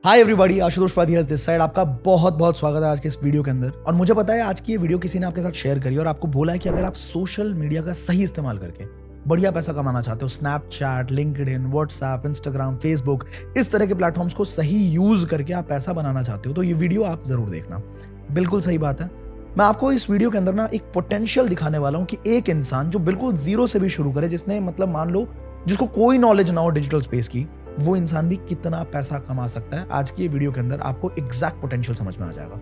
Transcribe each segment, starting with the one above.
Hi everybody, Ashutosh Padhiya this side. आपका बहुत बहुत स्वागत है आज के इस वीडियो के अंदर। और मुझे पता है आज की ये वीडियो किसी ने आपके साथ शेयर करी और आपको बोला है कि अगर आप सोशल मीडिया का सही इस्तेमाल करके बढ़िया पैसा कमाना चाहते हो, Snapchat, LinkedIn, WhatsApp, Instagram, Facebook, इस तरह के प्लेटफॉर्म्स को सही यूज करके आप पैसा बनाना चाहते हो तो ये वीडियो आप जरूर देखना। बिल्कुल सही बात है। मैं आपको इस वीडियो के अंदर ना एक पोटेंशियल दिखाने वाला हूं कि एक इंसान जो बिल्कुल जीरो से भी शुरू करे, जिसने मतलब मान लो जिसको कोई नॉलेज ना हो डिजिटल स्पेस की, वो इंसान भी कितना पैसा कमा सकता है। आज की ये वीडियो के अंदर आपको एग्जैक्ट पोटेंशियल समझ में आ जाएगा।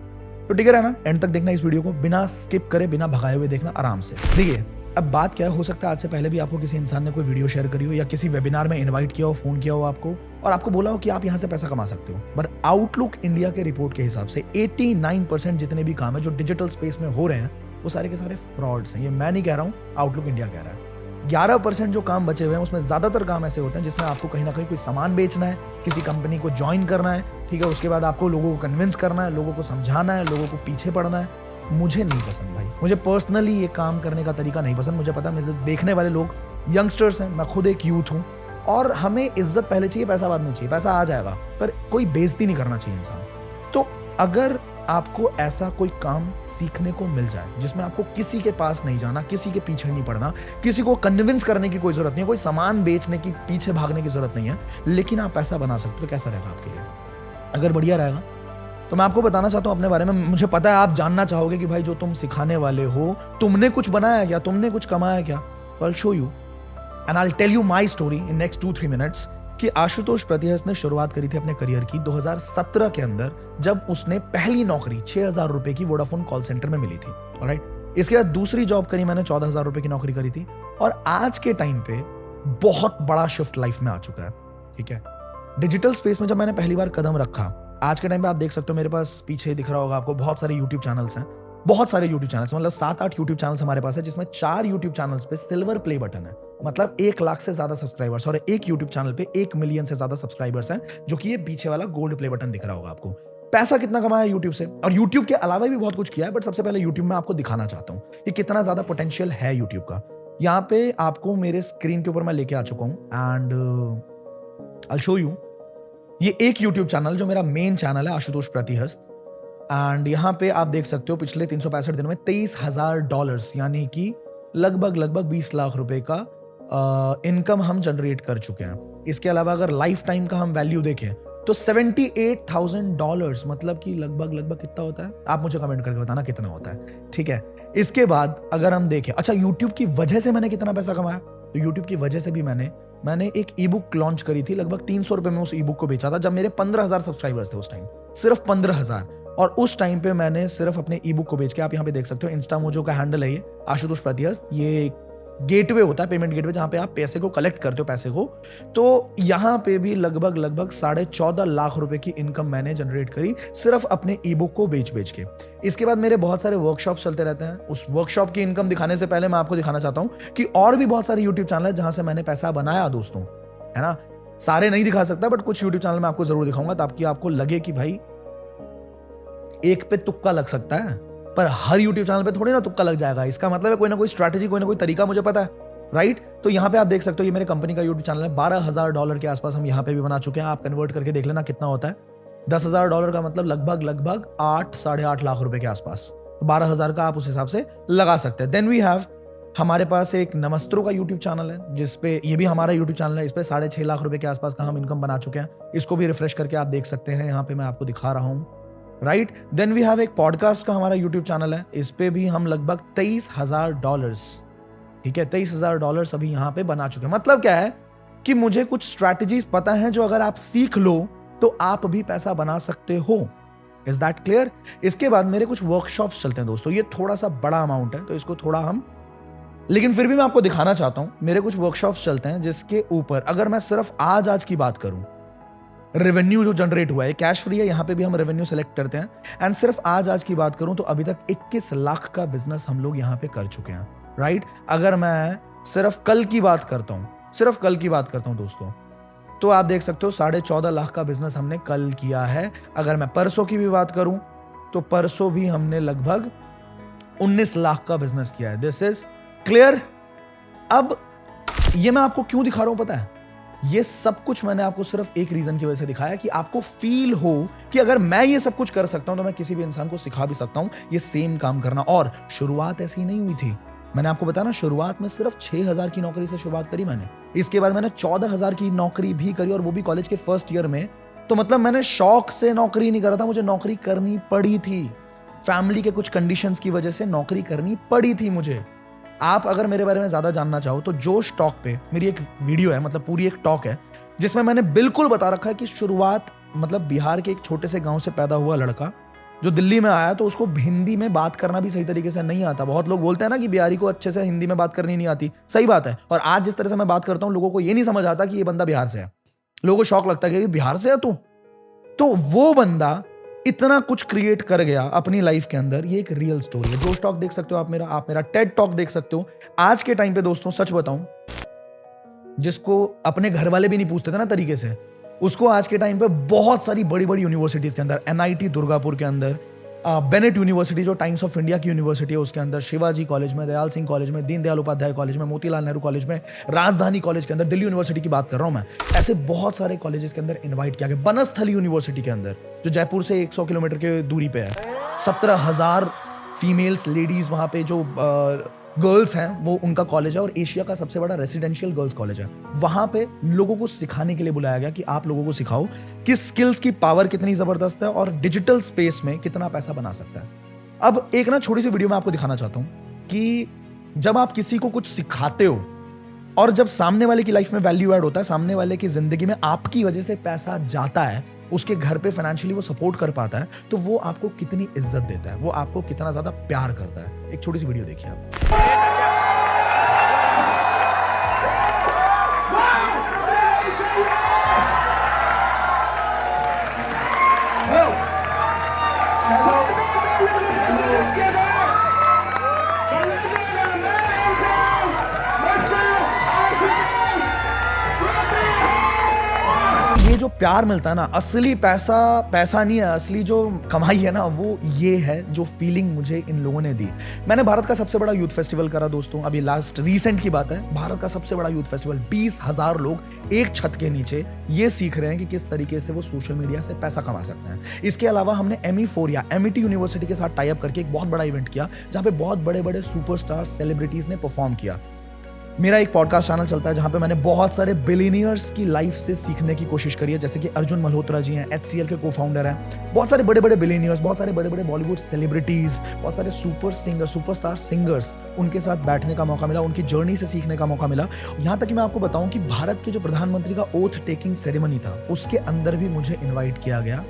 तो ठीक है ना, एंड तक देखना इस वीडियो को, बिना स्किप करे, बिना भगाए हुए देखना आराम से। देखिए, अब बात क्या है, हो सकता है आज से पहले भी आपको किसी इंसान ने कोई वीडियो शेयर करी हो या किसी वेबिनार में इनवाइट किया हो, फोन किया हो आपको और आपको बोला हो कि आप यहां से पैसा कमा सकते हो। पर आउटलुक इंडिया के रिपोर्ट के हिसाब से 89% जितने भी काम है जो डिजिटल स्पेस में हो रहे हैं वो सारे के सारे फ्रॉड्स हैं। ये मैं नहीं कह रहा हूं, आउटलुक इंडिया कह रहा है। 11% जो काम बचे हुए हैं उसमें ज्यादातर काम ऐसे होते हैं जिसमें आपको कहीं ना कहीं कोई सामान बेचना है, किसी कंपनी को ज्वाइन करना है, ठीक है, उसके बाद आपको लोगों को कन्विंस करना है, लोगों को समझाना है, लोगों को पीछे पड़ना है। मुझे नहीं पसंद भाई, मुझे पर्सनली ये काम करने का तरीका नहीं पसंद। मुझे पता है मुझे देखने वाले लोग यंगस्टर्स हैं, मैं खुद एक यूथ हूँ और हमें इज्जत पहले चाहिए, पैसा बाद में चाहिए। पैसा आ जाएगा पर कोई बेइज्जती नहीं करना चाहिए इंसान। तो अगर आपको ऐसा कोई काम सीखने को मिल जाए जिसमें आपको किसी के पास नहीं जाना, किसी के पीछे नहीं पड़ना, किसी को कन्विंस करने की कोई जरूरत नहीं है, कोई सामान बेचने की पीछे भागने की जरूरत नहीं है, लेकिन आप पैसा बना सकते हो, तो कैसा रहेगा आपके लिए? अगर बढ़िया रहेगा तो मैं आपको बताना चाहता हूं अपने बारे में। मुझे पता है आप जानना चाहोगे कि भाई जो तुम सिखाने वाले हो, तुमने कुछ बनाया क्या, तुमने कुछ कमाया क्या? I will show you and I will tell you my story in next 2-3 minutes कि आशुतोष प्रतिहस ने शुरुआत करी थी अपने करियर की 2017 के अंदर, जब उसने पहली नौकरी 6,000 रुपए की वोडाफोन कॉल सेंटर में मिली थी। ऑलराइट, इसके बाद दूसरी जॉब करी मैंने, 14,000 रुपए की नौकरी करी थी। और आज के टाइम पे बहुत बड़ा शिफ्ट लाइफ में आ चुका है। ठीक है, डिजिटल स्पेस में जब मैंने पहली बार कदम रखा, आज के टाइम पे आप देख सकते हो मेरे पास पीछे दिख रहा होगा आपको बहुत सारे यूट्यूब चैनल्स हैं, बहुत सारे यूट्यूब चैनल्स, मतलब 7-8 यूट्यूब चैनल्स हमारे पास है, जिसमें 4 यूट्यूब चैनल्स पे सिल्वर प्ले बटन है, मतलब 1 लाख से ज्यादा सब्सक्राइबर्स, और एक यूट्यूब चैनल पे 1 मिलियन से ज्यादा सब्सक्राइबर्स हैं, जो कि ये पीछे वाला गोल्ड प्ले बटन दिख रहा होगा आपको। पैसा कितना कमाया यूट्यूब से, और यूट्यूब के अलावा भी बहुत कुछ किया है, बट सबसे पहले यूट्यूब में आपको दिखाना चाहता हूं कि कितना ज्यादा पोटेंशियल है यूट्यूब का। यहाँ पे आपको मेरे स्क्रीन के ऊपर मैं लेके आ चुका हूं and I will show you. ये एक यूट्यूब चैनल जो मेरा मेन चैनल है, आशुतोष प्रतिहस्त, एंड यहाँ पे आप देख सकते हो पिछले 365 दिनों में $23,000 यानी कि लगभग 20 लाख रुपए का इनकम हम जनरेट कर चुके हैं। इसके अलावा अगर लाइफ टाइम का हम वैल्यू देखें तो $78,000, मतलब कि लगभग कितना होता है, आप मुझे कमेंट करके बताना कितना होता है। ठीक है, इसके बाद अगर हम देखें, अच्छा यूट्यूब की वजह से मैंने कितना पैसा कमाया, तो यूट्यूब की वजह से भी मैंने एक ई बुक लॉन्च करी थी, लगभग 300 रुपए में उस ई बुक को बेचा था, जब मेरे 15,000 सब्सक्राइबर्स थे उस टाइम, सिर्फ 15,000। और उस टाइम पे मैंने सिर्फ अपने ई बुक को बेच के, आप यहाँ पे देख सकते हो इंस्टा मोजो का हैंडल है ये, आशुतोष प्रतिहस्त, ये गेटवे होता है, पेमेंट गेटवे, जहां पे आप पैसे को कलेक्ट करते हो, पैसे को। तो यहाँ पे भी लगभग 14.5 लाख रुपए की इनकम मैंने जनरेट करी सिर्फ अपने ई बुक को बेच के। इसके बाद मेरे बहुत सारे वर्कशॉप चलते रहते हैं। उस वर्कशॉप की इनकम दिखाने से पहले मैं आपको दिखाना चाहता हूं कि और भी बहुत सारे यूट्यूब चैनल है जहां से मैंने पैसा बनाया दोस्तों, है ना। सारे नहीं दिखा सकता, बट कुछ यूट्यूब चैनल मैं आपको जरूर दिखाऊंगा ताकि आपको लगे कि भाई एक पे तुक्का लग सकता है, पर हर यूट्यूब चैनल पे थोड़ी ना तुक्का लग जाएगा। इसका मतलब है कोई ना कोई स्ट्रैटेजी, कोई ना कोई तरीका मुझे पता है, राइट। तो यहाँ पे आप देख सकते हो ये मेरे कंपनी का यूट्यूब चैनल है। $12,000 के आसपास हम यहाँ पे भी बना चुके हैं। आप कन्वर्ट करके देख लेना कितना होता है। $10,000 का मतलब लगभग 8-8.5 लाख रुपए के आसपास। तो 12,000 का आप उस हिसाब से लगा सकते हैं। देन वी हैव, हमारे पास एक नमस्त्रो का यूट्यूब चैनल है, जिसपे ये भी हमारा यूट्यूब चैनल है, इस पे 6.5 लाख रुपए के आसपास का हम इनकम बना चुके हैं। इसको भी रिफ्रेश करके आप देख सकते हैं, यहाँ पे मैं आपको दिखा रहा हूँ, राइट। देन वी हैव एक पॉडकास्ट का हमारा यूट्यूब चैनल है, इस पे भी हम लगभग $23,000, ठीक है, $23,000 अभी यहां पे बना चुके हैं। मतलब क्या है कि मुझे कुछ स्ट्रैटेजीज पता है जो अगर आप सीख लो तो आप भी पैसा बना सकते हो। Is that clear? इसके बाद मेरे कुछ वर्कशॉप्स चलते हैं दोस्तों, ये थोड़ा सा बड़ा अमाउंट है तो इसको थोड़ा हम, लेकिन फिर भी मैं आपको दिखाना चाहता हूं। मेरे कुछ वर्कशॉप्स चलते हैं जिसके ऊपर अगर मैं सिर्फ आज की बात करूं, रेवेन्यू जो जनरेट हुआ है, कैश फ्री है, यहां पे भी हम रेवेन्यू सेलेक्ट करते हैं, एंड सिर्फ आज की बात करूं तो अभी तक 21 लाख का बिजनेस हम लोग यहां पे कर चुके हैं, राइट। अगर मैं सिर्फ कल की बात करता हूं दोस्तों, तो आप देख सकते हो 14.5 लाख का बिजनेस हमने कल किया है। अगर मैं परसों की भी बात करूं तो परसों भी हमने लगभग 19 लाख का बिजनेस किया है। This is clear? अब ये मैं आपको क्यों दिखा रहा हूं पता है? ये सब कुछ मैंने आपको सिर्फ एक रीजन की वजह से दिखाया कि आपको फील हो कि अगर मैं ये सब कुछ कर सकता हूं तो मैं किसी भी इंसान को सिखा भी सकता हूं ये सेम काम करना। और शुरुआत ऐसी नहीं हुई थी। मैंने आपको बताया ना, शुरुआत में सिर्फ 6,000 की नौकरी से शुरुआत करी मैंने। इसके बाद मैंने 14,000 की नौकरी भी करी, और वो भी कॉलेज के फर्स्ट ईयर में। तो मतलब मैंने शौक से नौकरी नहीं करा था, मुझे नौकरी करनी पड़ी थी। फैमिली के कुछ कंडीशंस की वजह से नौकरी करनी पड़ी थी मुझे। आप अगर मेरे बारे में ज्यादा जानना चाहो तो जोश टॉक पे मेरी एक वीडियो है, मतलब पूरी एक टॉक है, जिसमें मैंने बिल्कुल बता रखा है कि शुरुआत, मतलब बिहार के एक छोटे से गांव से पैदा हुआ लड़का जो दिल्ली में आया, तो उसको हिंदी में बात करना भी सही तरीके से नहीं आता। बहुत लोग बोलते हैं ना कि बिहारी को अच्छे से हिंदी में बात करनी नहीं आती, सही बात है। और आज जिस तरह से मैं बात करता हूं, लोगों को ये नहीं समझ आता कि ये बंदा बिहार से है। लोगों को शौक लगता है कि बिहार से है तू। तो वो बंदा इतना कुछ क्रिएट कर गया अपनी लाइफ के अंदर। ये एक रियल स्टोरी है। जोश टॉक देख सकते हो आप मेरा टेड टॉक देख सकते हो। आज के टाइम पे दोस्तों सच बताऊं, जिसको अपने घर वाले भी नहीं पूछते थे ना तरीके से, उसको आज के टाइम पे बहुत सारी बड़ी बड़ी यूनिवर्सिटीज के अंदर, एनआईटी दुर्गापुर के अंदर, बेनेट यूनिवर्सिटी जो टाइम्स ऑफ इंडिया की यूनिवर्सिटी है उसके अंदर, शिवाजी कॉलेज में, दयाल सिंह कॉलेज में, दीनदयाल उपाध्याय कॉलेज में, मोतीलाल नेहरू कॉलेज में, राजधानी कॉलेज के अंदर, दिल्ली यूनिवर्सिटी की बात कर रहा हूं मैं, ऐसे बहुत सारे कॉलेजेस के अंदर इनवाइट किया गया। बनस्थली यूनिवर्सिटी के अंदर जो जयपुर से 100 किलोमीटर के दूरी पे है, 17,000 फीमेल्स लेडीज वहां पे जो गर्ल्स हैं वो उनका कॉलेज है, और एशिया का सबसे बड़ा रेसिडेंशियल गर्ल्स कॉलेज है। वहां पे लोगों को सिखाने के लिए बुलाया गया कि आप लोगों को सिखाओ कि स्किल्स की पावर कितनी जबरदस्त है और डिजिटल स्पेस में कितना पैसा बना सकता है। अब एक ना छोटी सी वीडियो मैं आपको दिखाना चाहता हूं कि जब आप किसी को कुछ सिखाते हो और जब सामने वाले की लाइफ में वैल्यू ऐड होता है, सामने वाले की जिंदगी में आपकी वजह से पैसा जाता है, उसके घर पे फाइनेंशियली वो सपोर्ट कर पाता है, तो वो आपको कितनी इज्जत देता है, वो आपको कितना ज्यादा प्यार करता है। एक छोटी सी वीडियो देखिए आप। ये जो प्यार मिलता है ना, असली पैसा नहीं है, असली जो कमाई है ना वो ये है जो फीलिंग मुझे इन लोगों ने दी। मैंने भारत का सबसे बड़ा यूथ फेस्टिवल करा दोस्तों, अभी लास्ट रिसेंट की बात है। भारत का सबसे बड़ा यूथ फेस्टिवल, 20,000 लोग एक छत के नीचे ये सीख रहे हैं कि किस तरीके से वो सोशल मीडिया से पैसा कमा सकते हैं। इसके अलावा हमने MEE4 या MIT यूनिवर्सिटी के साथ टाई अप करके एक बहुत बड़ा इवेंट किया जहां पे बहुत बड़े बड़े सुपरस्टार सेलिब्रिटीज ने परफॉर्म किया। मेरा एक पॉडकास्ट चैनल चलता है जहां पे मैंने बहुत सारे बिलियनियर्स की लाइफ से सीखने की कोशिश करी है, जैसे कि अर्जुन मल्होत्रा जी हैं, HCL के को-फाउंडर हैं, बहुत सारे बड़े बड़े बिलियनियर्स, बहुत सारे बड़े बड़े बॉलीवुड सेलिब्रिटीज, बहुत सारे सुपरस्टार सिंगर्स, उनके साथ बैठने का मौका मिला, उनकी जर्नी से सीखने का मौका मिला। यहां तक कि मैं आपको बताऊं कि भारत के जो प्रधानमंत्री का ओथ टेकिंग सेरेमनी था उसके अंदर भी मुझे इन्वाइट किया गया।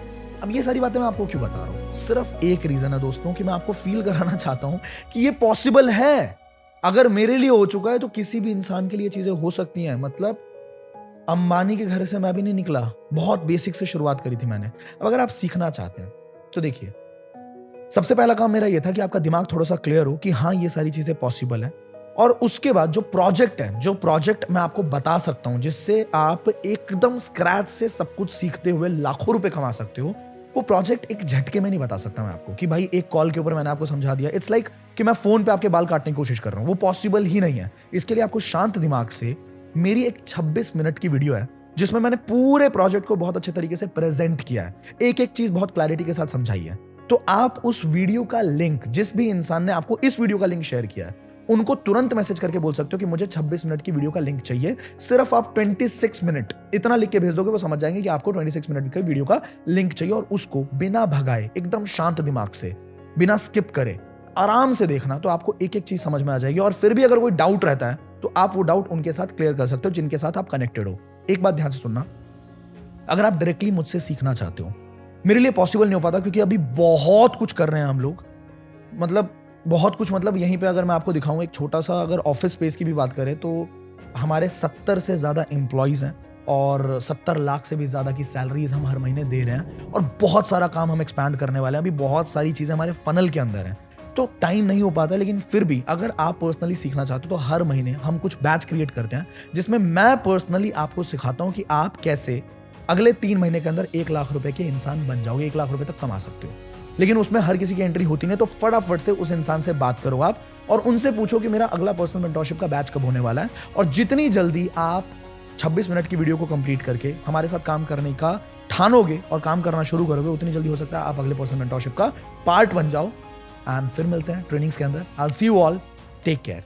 अब ये सारी बातें मैं आपको क्यों बता रहा हूं? सिर्फ एक रीजन है दोस्तों कि मैं आपको फील कराना चाहता हूं कि ये पॉसिबल है। अगर मेरे लिए हो चुका है तो किसी भी इंसान के लिए चीजें हो सकती हैं। मतलब अंबानी के घर से मैं भी नहीं निकला, बहुत बेसिक से शुरुआत करी थी मैंने। अब अगर आप सीखना चाहते हैं तो देखिए, सबसे पहला काम मेरा यह था कि आपका दिमाग थोड़ा सा क्लियर हो कि हाँ ये सारी चीजें पॉसिबल है। और उसके बाद जो प्रोजेक्ट मैं आपको बता सकता हूं जिससे आप एकदम स्क्रैच से सब कुछ सीखते हुए लाखों रुपए कमा सकते हो, वो प्रोजेक्ट एक झटके में नहीं बता सकता मैं आपको कि भाई एक कॉल के ऊपर मैंने आपको समझा दिया। इट्स लाइक कि मैं फोन पे आपके बाल काटने की कोशिश कर रहा हूं, वो पॉसिबल ही नहीं है। इसके लिए आपको शांत दिमाग से मेरी एक 26 मिनट की वीडियो है जिसमें मैंने पूरे प्रोजेक्ट को बहुत अच्छे तरीके से प्रेजेंट किया है, एक एक चीज बहुत क्लैरिटी के साथ समझाई है। तो आप उस वीडियो का लिंक, जिस भी इंसान ने आपको इस वीडियो का लिंक शेयर किया है, उनको तुरंत मैसेज करके बोल सकते हो कि मुझे 26 मिनट की वीडियो का लिंक चाहिए। सिर्फ आप 26 मिनट इतना लिख के भेज दोगे, वो समझ जाएंगे कि आपको 26 मिनट की वीडियो का लिंक चाहिए। और उसको बिना भगाए, एकदम शांत दिमाग से, बिना स्किप करे, आराम से देखना, तो आपको एक एक चीज समझ में आ जाएगी। और फिर भी अगर कोई डाउट रहता है तो आप वो डाउट उनके साथ क्लियर कर सकते हो जिनके साथ आप कनेक्टेड हो। एक बात ध्यान से सुनना, अगर आप डायरेक्टली मुझसे सीखना चाहते हो, मेरे लिए पॉसिबल नहीं हो पाता क्योंकि अभी बहुत कुछ कर रहे हैं हम लोग। मतलब बहुत कुछ, मतलब यहीं पे अगर मैं आपको दिखाऊं, एक छोटा सा अगर ऑफिस स्पेस की भी बात करें तो हमारे 70 से ज्यादा एम्प्लॉइज हैं और 70 लाख से भी ज्यादा की सैलरीज हम हर महीने दे रहे हैं। और बहुत सारा काम हम एक्सपैंड करने वाले हैं, अभी बहुत सारी चीजें हमारे फनल के अंदर हैं, तो टाइम नहीं हो पाता। लेकिन फिर भी अगर आप पर्सनली सीखना चाहते हो तो हर महीने हम कुछ बैच क्रिएट करते हैं जिसमें मैं पर्सनली आपको सिखाता हूं कि आप कैसे अगले 3 महीने के अंदर 1 लाख रुपए के इंसान बन जाओगे, 1 लाख रुपए तक कमा सकते हो। लेकिन उसमें हर किसी की एंट्री होती नहीं, तो फटाफट से उस इंसान से बात करो आप और उनसे पूछो कि मेरा अगला पर्सनल मेंटरशिप का बैच कब होने वाला है। और जितनी जल्दी आप 26 मिनट की वीडियो को कंप्लीट करके हमारे साथ काम करने का ठानोगे और काम करना शुरू करोगे, उतनी जल्दी हो सकता है आप अगले पर्सनल मेंटरशिप का पार्ट बन जाओ। एंड फिर मिलते हैं ट्रेनिंग्स के अंदर। I will see you all, take care.